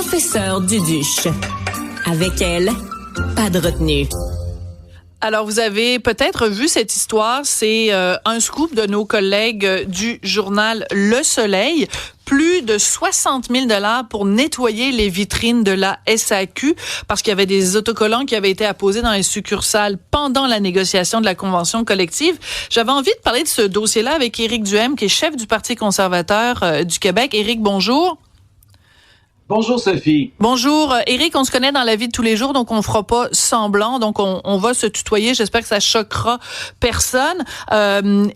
professeure Duduche. Avec elle, pas de retenue. Alors, vous avez peut-être vu cette histoire. C'est un scoop de nos collègues du journal Le Soleil. Plus de 60 000 $ pour nettoyer les vitrines de la SAQ parce qu'il y avait des autocollants qui avaient été apposés dans les succursales pendant la négociation de la convention collective. J'avais envie de parler de ce dossier-là avec Éric Duhem, qui est chef du Parti conservateur du Québec. Éric, bonjour. Bonjour Sophie. Bonjour Éric, on se connaît dans la vie de tous les jours, donc on fera pas semblant, donc on va se tutoyer. J'espère que ça choquera personne.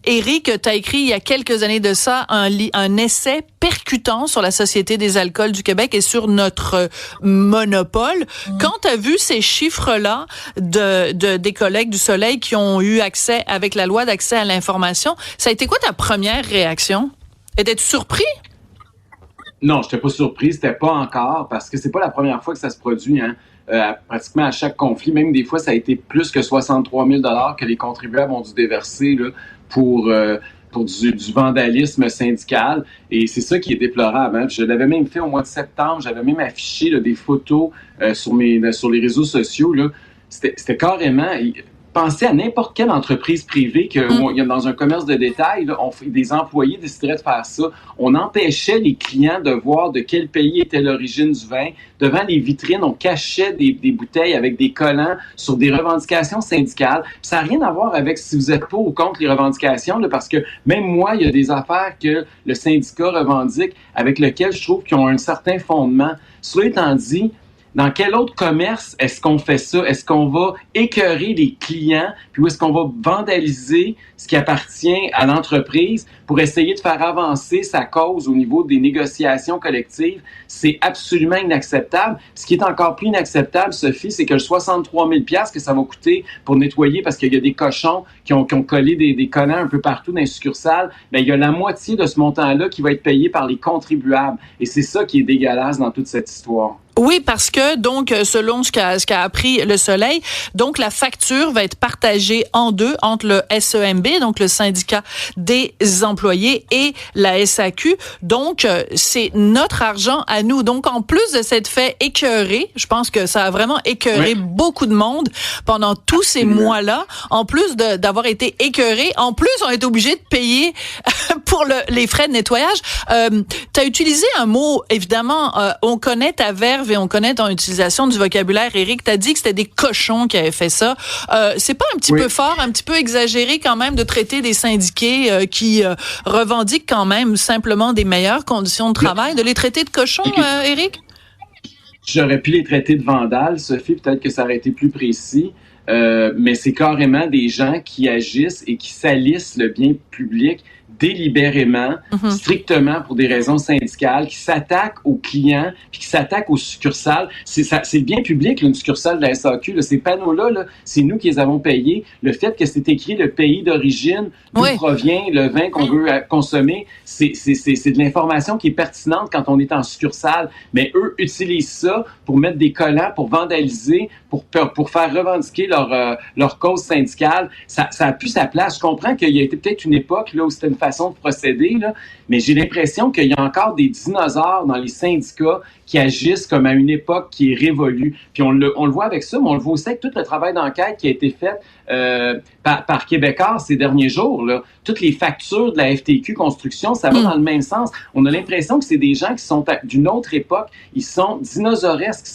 Éric, t'as écrit il y a quelques années de ça un essai percutant sur la Société des alcools du Québec et sur notre monopole. Quand t'as vu ces chiffres-là des collègues du Soleil qui ont eu accès avec la loi d'accès à l'information, ça a été quoi ta première réaction? Étais-tu surpris? Non, je n'étais pas surpris, c'était pas encore, parce que c'est pas la première fois que ça se produit, pratiquement à chaque conflit. Même des fois, ça a été plus que 63 000 $ que les contribuables ont dû déverser là, pour du vandalisme syndical. Et c'est ça qui est déplorable. Hein. Je l'avais même fait au mois de septembre, j'avais même affiché là, des photos sur les réseaux sociaux. Là. C'était carrément... Pensez à n'importe quelle entreprise privée que dans un commerce de détail, là, des employés décideraient de faire ça. On empêchait les clients de voir de quel pays était l'origine du vin. Devant les vitrines, on cachait des bouteilles avec des collants sur des revendications syndicales. Puis ça n'a rien à voir avec si vous êtes pour ou contre les revendications, là, parce que même moi, il y a des affaires que le syndicat revendique avec lesquelles je trouve qu'ils ont un certain fondement. Cela étant dit, dans quel autre commerce est-ce qu'on fait ça? Est-ce qu'on va écœurer les clients? Puis où est-ce qu'on va vandaliser ce qui appartient à l'entreprise pour essayer de faire avancer sa cause au niveau des négociations collectives? C'est absolument inacceptable. Ce qui est encore plus inacceptable, Sophie, c'est que le 63 000 $ que ça va coûter pour nettoyer parce qu'il y a des cochons qui ont collé des collants un peu partout dans les succursales, bien, il y a la moitié de ce montant-là qui va être payé par les contribuables. Et c'est ça qui est dégueulasse dans toute cette histoire. Oui, parce que, donc, selon ce qu'a appris Le Soleil, donc, la facture va être partagée en deux entre le SEMB, donc le syndicat des employés, et la SAQ. Donc, c'est notre argent à nous. Donc, en plus de s'être fait écœurer, je pense que ça a vraiment écœuré beaucoup de monde pendant tous ces mois-là. En plus d'avoir été écœuré, en plus, on est obligé de payer pour les frais de nettoyage. T'as utilisé un mot, évidemment, on connaît ta verve et on connaît ton utilisation du vocabulaire. Éric, t'as dit que c'était des cochons qui avaient fait ça. C'est pas un petit peu fort, un petit peu exagéré quand même de traiter des syndiqués qui revendiquent quand même simplement des meilleures conditions de travail, de les traiter de cochons, Éric? J'aurais pu les traiter de vandales, Sophie, peut-être que ça aurait été plus précis. Mais c'est carrément des gens qui agissent et qui salissent le bien public délibérément, strictement pour des raisons syndicales, qui s'attaquent aux clients, puis qui s'attaquent aux succursales. C'est le bien public, là, une succursale de la SAQ. Là, ces panneaux-là, là, c'est nous qui les avons payés. Le fait que c'est écrit le pays d'origine, d'où provient le vin qu'on veut consommer, c'est de l'information qui est pertinente quand on est en succursale. Mais eux utilisent ça pour mettre des collants, pour vandaliser, pour faire revendiquer leur cause syndicale. Ça a plus sa place. Je comprends qu'il y a été peut-être une époque là, où c'était une façon de procéder, là, mais j'ai l'impression qu'il y a encore des dinosaures dans les syndicats qui agissent comme à une époque qui est révolue. Puis on le voit avec ça, mais on le voit aussi avec tout le travail d'enquête qui a été fait par Québécois ces derniers jours. Là. Toutes les factures de la FTQ Construction, ça va dans le même sens. On a l'impression que c'est des gens qui sont d'une autre époque. Ils sont dinosauresques.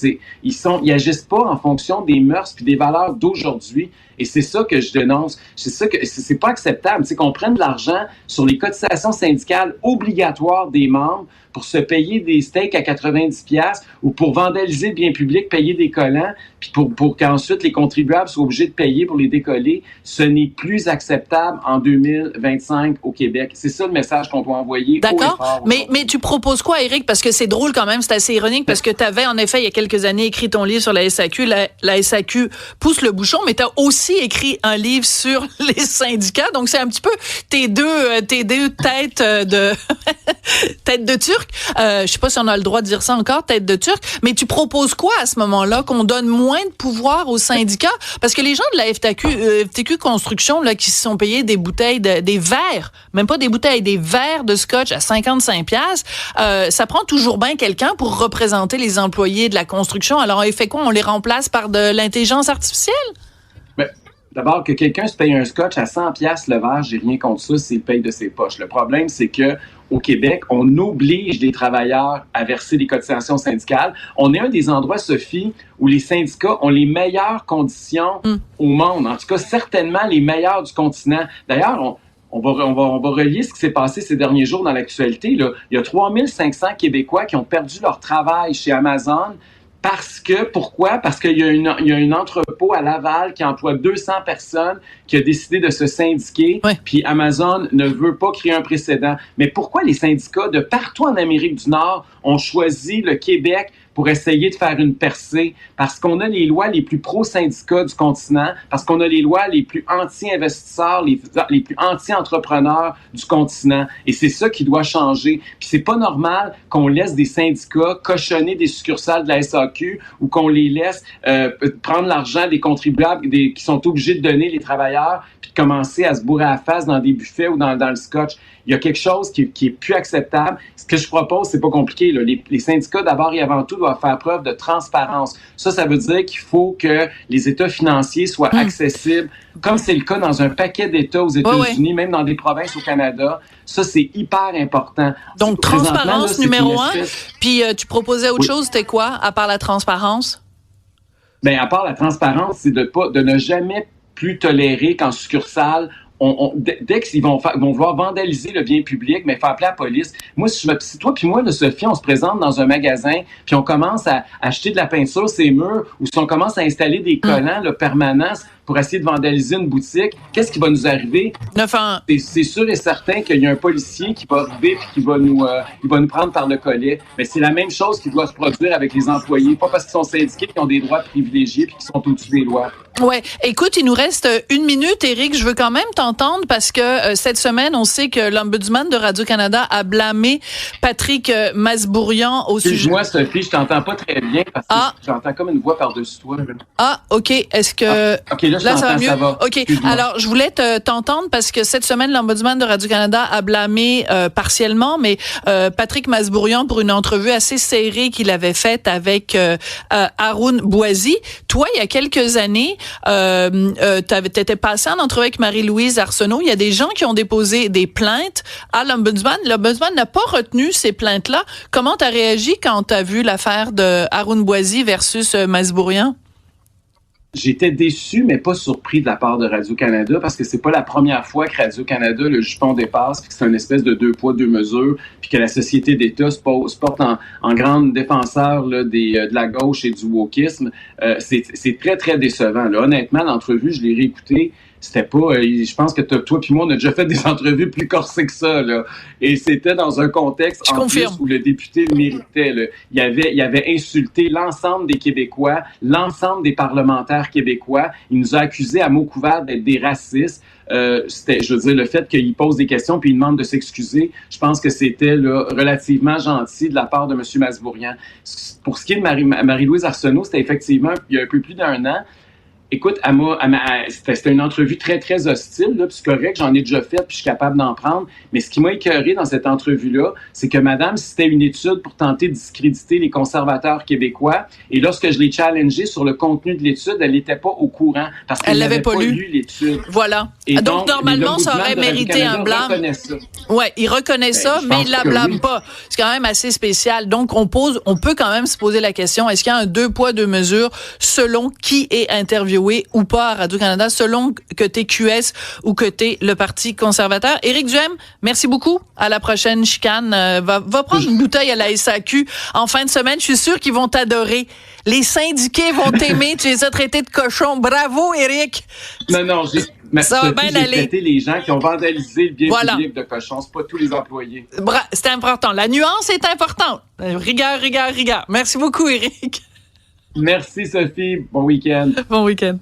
Ils agissent pas en fonction des mœurs puis des valeurs d'aujourd'hui. Et c'est ça que je dénonce. C'est ça que c'est pas acceptable. C'est qu'on prenne de l'argent sur les cotisations syndicales obligatoires des membres pour se payer des steaks à 90$ ou pour vandaliser le bien public, payer des collants, puis pour qu'ensuite les contribuables soient obligés de payer pour les décoller. Ce n'est plus acceptable en 2025 au Québec. C'est ça le message qu'on doit envoyer. D'accord. Mais tu proposes quoi, Éric? Parce que c'est drôle quand même, c'est assez ironique, parce que tu avais en effet il y a quelques années écrit ton livre sur la SAQ. La SAQ pousse le bouchon, mais tu as aussi écrit un livre sur les syndicats. Donc c'est un petit peu tes deux têtes de tête de turc. turc. Je sais pas si on a le droit de dire ça encore, tête de turc. Mais tu proposes quoi à ce moment-là? Qu'on donne moins de pouvoir aux syndicats? Parce que les gens de la FTQ Construction, là, qui se sont payés des bouteilles, des verres, même pas des bouteilles, des verres de scotch à 55$, ça prend toujours bien quelqu'un pour représenter les employés de la construction. Alors, il fait quoi? On les remplace par de l'intelligence artificielle? D'abord, que quelqu'un se paye un scotch à 100$ le verre, j'ai rien contre ça s'il paye de ses poches. Le problème, c'est que au Québec, on oblige les travailleurs à verser des cotisations syndicales. On est un des endroits, Sophie, où les syndicats ont les meilleures conditions au monde. En tout cas, certainement les meilleures du continent. D'ailleurs, on va relier ce qui s'est passé ces derniers jours dans l'actualité. Là. Il y a 3500 Québécois qui ont perdu leur travail chez Amazon. Pourquoi? Parce qu'il y a un entrepôt à Laval qui emploie 200 personnes qui a décidé de se syndiquer, puis Amazon ne veut pas créer un précédent. Mais pourquoi les syndicats de partout en Amérique du Nord ont choisi le Québec pour essayer de faire une percée? Parce qu'on a les lois les plus pro-syndicats du continent, parce qu'on a les lois les plus anti-investisseurs, les plus anti-entrepreneurs du continent. Et c'est ça qui doit changer. Puis c'est pas normal qu'on laisse des syndicats cochonner des succursales de la SAQ ou qu'on les laisse prendre l'argent des contribuables qui sont obligés de donner les travailleurs puis de commencer à se bourrer à la face dans des buffets ou dans le scotch. Il y a quelque chose qui est plus acceptable. Ce que je propose, c'est pas compliqué, là. Les syndicats, d'abord et avant tout, doivent faire preuve de transparence. Ça veut dire qu'il faut que les états financiers soient accessibles, comme c'est le cas dans un paquet d'États aux États-Unis, même dans des provinces au Canada. Ça, c'est hyper important. Donc, transparence numéro 1. Puis, tu proposais autre chose, c'était quoi, à part la transparence? Bien, à part la transparence, c'est de ne jamais plus tolérer qu'en succursale, dès qu'ils vont vouloir vandaliser le bien public, mais il faut appeler la police. Moi, si toi puis moi, là, Sophie, on se présente dans un magasin, puis on commence à acheter de la peinture sur les murs, ou si on commence à installer des collants permanents pour essayer de vandaliser une boutique, qu'est-ce qui va nous arriver? C'est sûr et certain qu'il y a un policier qui va arriver et qui va nous prendre par le collet. Mais c'est la même chose qui doit se produire avec les employés. Pas parce qu'ils sont syndiqués qu'ils ont des droits privilégiés et qu'ils sont au-dessus des lois. Ouais. Écoute, il nous reste 1 minute, Éric. Je veux quand même t'entendre parce que cette semaine, on sait que l'Ombudsman de Radio-Canada a blâmé Patrick Masbourian au sujet... Excuse-moi, Sophie, je t'entends pas très bien parce que j'entends comme une voix par-dessus toi. Ah, OK. Est-ce que... OK, là, ça va mieux. Ça va. OK. Alors, je voulais t'entendre parce que cette semaine, l'Ombudsman de Radio-Canada a blâmé partiellement, mais Patrick Masbourian pour une entrevue assez serrée qu'il avait faite avec Haroun Bouazi. Toi, il y a quelques années, t'étais passé en entrevue avec Marie-Louise Arsenault. Il y a des gens qui ont déposé des plaintes à l'Ombudsman. L'Ombudsman n'a pas retenu ces plaintes-là. Comment t'as réagi quand t'as vu l'affaire de Haroun Bouazi versus Masbourian? J'étais déçu, mais pas surpris de la part de Radio-Canada parce que c'est pas la première fois que Radio-Canada, le jupon dépasse, puis que c'est une espèce de 2 poids, 2 mesures, puis que la société d'État se porte en grande défenseur là, de la gauche et du wokisme. C'est très, très décevant. Là. Honnêtement, l'entrevue, je l'ai réécoutée. C'était pas... je pense que toi puis moi, on a déjà fait des entrevues plus corsées que ça. Là. Et c'était dans un contexte en plus où le député le méritait. Là. Il avait insulté l'ensemble des Québécois, l'ensemble des parlementaires québécois. Il nous a accusés à mots couverts d'être des racistes. Je veux dire, le fait qu'il pose des questions puis il demande de s'excuser, je pense que c'était là, relativement gentil de la part de M. Masbourian. Pour ce qui est de Marie-Louise Arsenault, c'était effectivement il y a un peu plus d'1 an. Écoute, c'était une entrevue très, très hostile, là, puis c'est correct, j'en ai déjà fait, puis je suis capable d'en prendre. Mais ce qui m'a écœuré dans cette entrevue-là, c'est que madame, c'était une étude pour tenter de discréditer les conservateurs québécois. Et lorsque je l'ai challengée sur le contenu de l'étude, elle n'était pas au courant parce qu'elle n'avait pas lu l'étude. Voilà. Et donc normalement, ça aurait mérité un blâme. Ouais, il reconnaît ça, mais il la blâme pas. C'est quand même assez spécial. Donc, on peut quand même se poser la question, est-ce qu'il y a un 2 poids, 2 mesures selon qui est interviewé ou pas à Radio-Canada, selon que t'es QS ou que t'es le Parti conservateur. Éric Duhem, merci beaucoup. À la prochaine chicane. Va prendre une bouteille à la SAQ en fin de semaine. Je suis sûre qu'ils vont t'adorer. Les syndiqués vont t'aimer. Tu les as traités de cochons. Bravo, Éric. Non, ça va bien aller. J'ai traité les gens qui ont vandalisé le bien public de cochons. C'est pas tous les employés. C'est important. La nuance est importante. Rigueur. Merci beaucoup, Éric. Merci, Sophie. Bon week-end. Bon week-end.